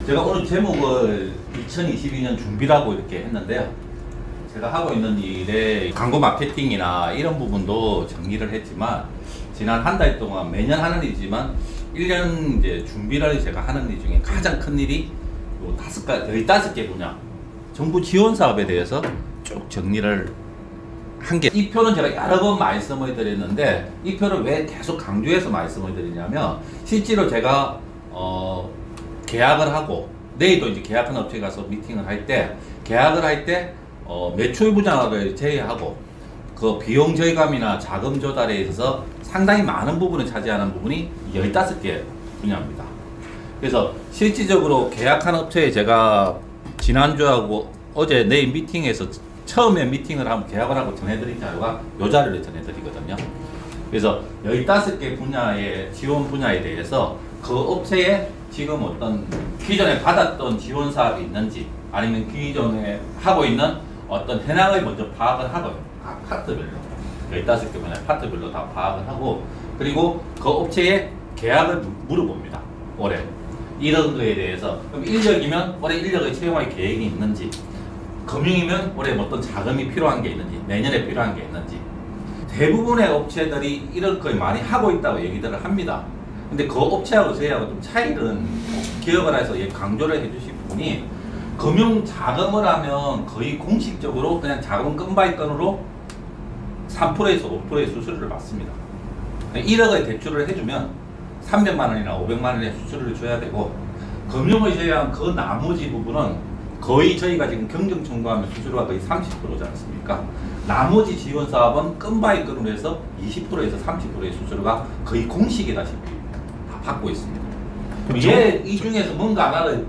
제가 오늘 제목을 2022년 준비라고 이렇게 했는데요. 제가 하고 있는 일에 광고 마케팅이나 이런 부분도 정리를 했지만 지난 한 달 동안 매년 하는 일이지만 1년 이제 준비를 제가 하는 일 중에 가장 큰 일이 요 15개 분야 정부 지원 사업에 대해서 쭉 정리를 한 게, 이 표는 제가 여러 번 말씀을 드렸는데 이 표를 왜 계속 강조해서 말씀을 드리냐면 실제로 제가 계약을 하고 내일도 이제 계약한 업체에 가서 미팅을 할 때 계약을 할 때 매출 분야를 제외하고 그 비용 절감이나 자금 조달에 있어서 상당히 많은 부분을 차지하는 부분이 15개 분야입니다. 그래서 실질적으로 계약한 업체에 제가 지난주하고 어제 내일 미팅에서 처음에 미팅을 하면 계약을 하고 전해드린 자료가 요 자료를 전해드리거든요. 그래서 15개 분야의 지원 분야에 대해서 그 업체에 지금 어떤 기존에 받았던 지원 사업이 있는지 아니면 기존에 하고 있는 어떤 현황을 먼저 파악을 하고요. 파트별로 15개 분야 파트별로 다 파악을 하고, 그리고 그 업체에 계약을 물어봅니다. 올해 이런 거에 대해서. 그럼 인력이면 올해 인력을 채용할 계획이 있는지, 금융이면 올해 어떤 자금이 필요한 게 있는지, 내년에 필요한 게 있는지. 대부분의 업체들이 이런 걸 많이 하고 있다고 얘기들을 합니다. 근데 그 업체하고 저희하고 좀 차이는 기억을 해서 강조를 해주신 부분이, 금융 자금을 하면 거의 공식적으로 그냥 자금 건바이 건으로 3%에서 5%의 수수료를 받습니다. 1억의 대출을 해주면 300만 원이나 500만 원의 수수료를 줘야 되고, 금융을 제외한 그 나머지 부분은 거의 저희가 지금 경정 청구하면 수수료가 거의 30%지 않습니까? 나머지 지원 사업은 건바이 건으로 해서 20%에서 30%의 수수료가 거의 공식이다시피 다 받고 있습니다. 그렇죠? 이 중에서 뭔가 하나를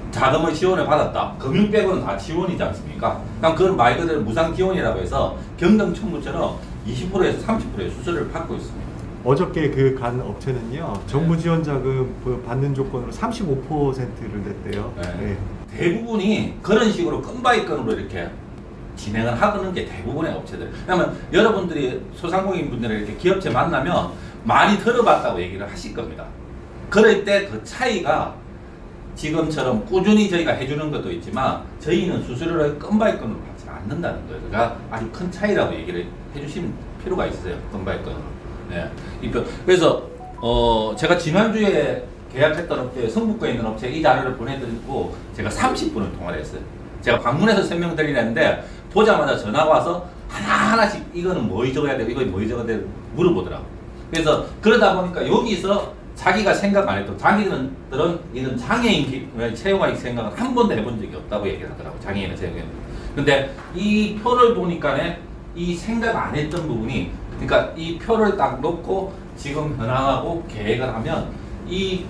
자금을 지원을 받았다. 금융 빼고는 다 지원이지 않습니까? 그럼 그건 말 그대로 무상 지원이라고 해서 경정 청구처럼 20%에서 30%의 수수료를 받고 있습니다. 어저께 그 간 업체는요, 정부 지원 자금 받는 조건으로 35%를 냈대요. 네. 네. 대부분이 그런 식으로 건바이 건으로 이렇게 진행을 하는 게 대부분의 업체들. 왜냐면 여러분들이 소상공인 분들을 이렇게 기업체 만나면 많이 들어봤다고 얘기를 하실 겁니다. 그럴 때 그 차이가 지금처럼 꾸준히 저희가 해주는 것도 있지만 저희는 수수료를 건바이 건으로 받지 않는다는 거예요. 그러니까 아주 큰 차이라고 얘기를 해주실 필요가 있어요. 건바이 건으로. 네. 그래서 제가 지난주에 계약했던 업체, 성북구에 있는 업체에 이 자료를 보내드리고 제가 30분을 통화를 했어요. 제가 방문해서 설명드리는데 보자마자 전화가 와서 하나하나씩 이거는 뭐 적어야 되고 이거 뭐 적어야 되고 물어보더라고요. 그래서 그러다 보니까 여기서 자기가 생각 안 했던, 자기들은 이런 장애인 채용할 생각을 한 번도 해본 적이 없다고 얘기를 하더라고요. 장애인을 채용해. 근데 이 표를 보니까 이 생각 안 했던 부분이, 그러니까 이 표를 딱 놓고 지금 현황하고 계획을 하면 이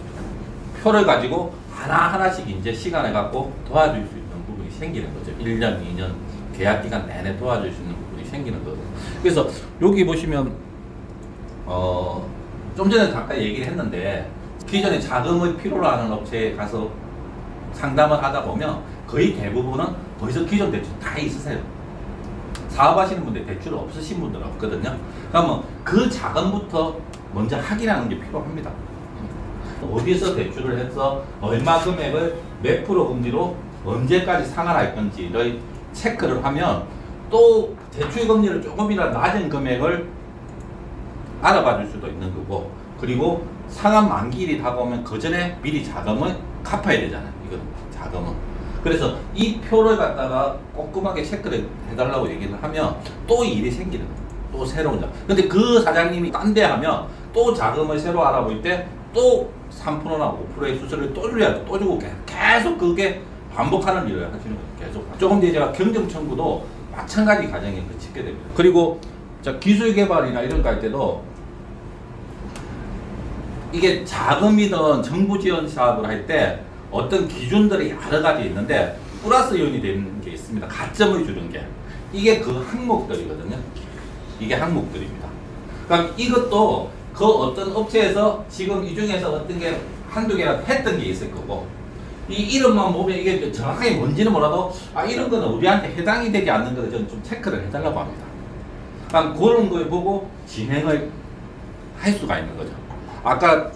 표를 가지고 하나하나씩 이제 시간을 갖고 도와줄 수 있는 부분이 생기는 거죠. 1년, 2년 계약 기간 내내 도와줄 수 있는 부분이 생기는 거고. 그래서 여기 보시면 좀 전에 잠깐 얘기를 했는데, 기존에 자금을 필요로 하는 업체에 가서 상담을 하다 보면 거의 대부분은 벌써 기존 대출 다 있으세요. 사업하시는 분들 대출 없으신 분들 없거든요. 그러면 그 자금부터 먼저 확인하는 게 필요합니다. 어디서 대출을 해서 얼마 금액을 몇 프로 금리로 언제까지 상환할 건지를 체크를 하면 또 대출 금리를 조금이라도 낮은 금액을 알아봐 줄 수도 있는 거고, 그리고 상환 만기일이 다가오면 그 전에 미리 자금을 갚아야 되잖아요. 이건 자금은. 그래서 이 표를 갖다가 꼼꼼하게 체크를 해달라고 얘기를 하면 또 일이 생기는 거예요. 또 새로운 자금. 근데 그 사장님이 딴 데 하면 또 자금을 새로 알아볼 때 또 3%나 5%의 수수료를 또 줘야 돼. 또 주고 계속 그게 반복하는 일을 하시는 거예요. 계속. 조금 뒤에 제가 경정 청구도 마찬가지 과정에 거치게 됩니다. 그리고 기술 개발이나 이런 거 할 때도 이게 자금이든 정부 지원 사업을 할 때 어떤 기준들이 여러 가지 있는데 플러스 요인이 되는 게 있습니다. 가점을 주는 게. 이게 그 항목들이거든요. 이게 항목들입니다. 그럼 이것도 그 어떤 업체에서 지금 이 중에서 어떤 게 한두 개라도 했던 게 있을 거고, 이 이름만 보면 이게 정확하게 뭔지는 몰라도 이런 거는 우리한테 해당이 되지 않는 거를 저는 좀 체크를 해달라고 합니다. 그럼 그런 걸 보고 진행을 할 수가 있는 거죠. 아까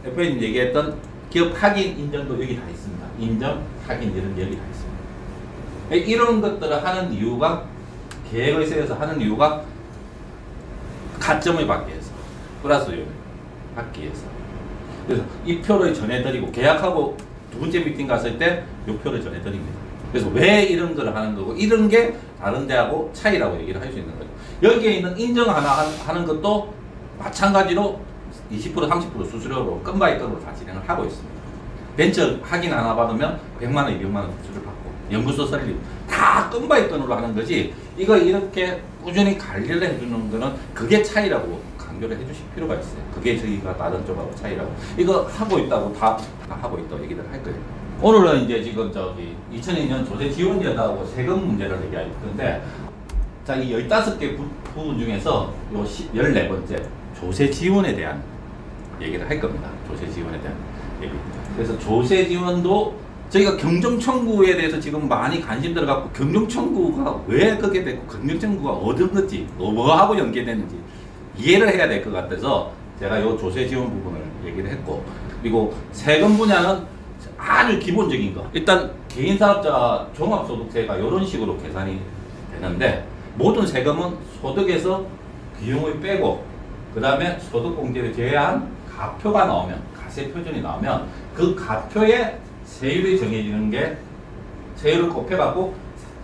대표님 얘기했던 기업 확인 인정도 여기 다 있습니다. 인정, 확인 이런 게 여기 다 있습니다. 이런 것들을 하는 이유가 계획의서에서 하는 이유가 가점을 받기 위해서, 플러스 요인을 받기 위해서. 그래서 이 표를 전해드리고 계약하고 두 번째 미팅 갔을 때 이 표를 전해드립니다. 그래서 왜 이런 걸 하는 거고 이런 게 다른 데하고 차이라고 얘기를 할 수 있는 거죠. 여기에 있는 인정 하나 하는 것도 마찬가지로 20% 30% 수수료로 건바이 건으로 다 진행을 하고 있습니다. 벤처 확인 하나 받으면 100만 원, 200만 원 수수료 받고 연구소 설립 다 건바이 건으로 하는 거지 이거 이렇게 꾸준히 관리를 해주는 거는 그게 차이라고 강조를 해주실 필요가 있어요. 그게 저희가 다른 쪽하고 차이라고. 이거 하고 있다고 다 하고 있다고 얘기를 할 거예요. 오늘은 이제 지금 2002년 조세 지원제도하고 세금 문제를 얘기할 건데, 자, 이 15개 부분 중에서 요 14번째 조세 지원에 대한 얘기를 할 겁니다. 조세 지원에 대한 얘기. 그래서 조세 지원도 저희가 경정청구에 대해서 지금 많이 관심 들어갖고 경정청구가 왜 그렇게 됐고 경정청구가 어떤 건지 뭐하고 연계되는지 이해를 해야 될 것 같아서 제가 요 조세 지원 부분을 얘기를 했고, 그리고 세금 분야는 아주 기본적인 거. 일단 개인사업자 종합소득세가 이런 식으로 계산이 되는데 모든 세금은 소득에서 비용을 빼고 그 다음에 소득공제를 제외한 가표가 나오면, 가세표준이 나오면 그 가표에 세율이 정해지는 게 세율을 곱해갖고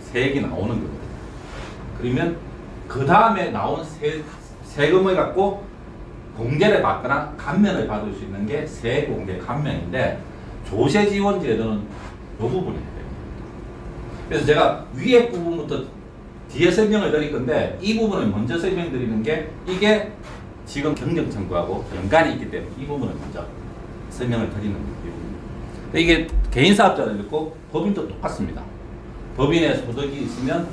세액이 나오는 거거든요. 그러면 그 다음에 나온 세금을 갖고 공제를 받거나 감면을 받을 수 있는 게 세공제 감면인데 조세지원제도는 이 부분이 돼요. 그래서 제가 위에 부분부터 뒤에 설명을 드릴 건데 이 부분을 먼저 설명드리는 게 이게 지금 경정청구하고 연관이 있기 때문에 이 부분을 먼저 설명을 드리는 거예요. 이게 개인사업자도 있고 법인도 똑같습니다. 법인의 소득이 있으면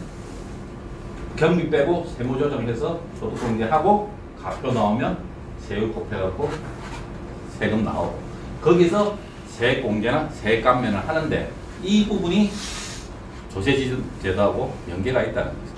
경비 빼고 세무조정해서 소득공제하고 가표 나오면 세율 곱해갖고 세금 나오고 거기서 세액공제나 세액감면을 하는데 이 부분이 조세제도하고 연계가 있다는 거죠.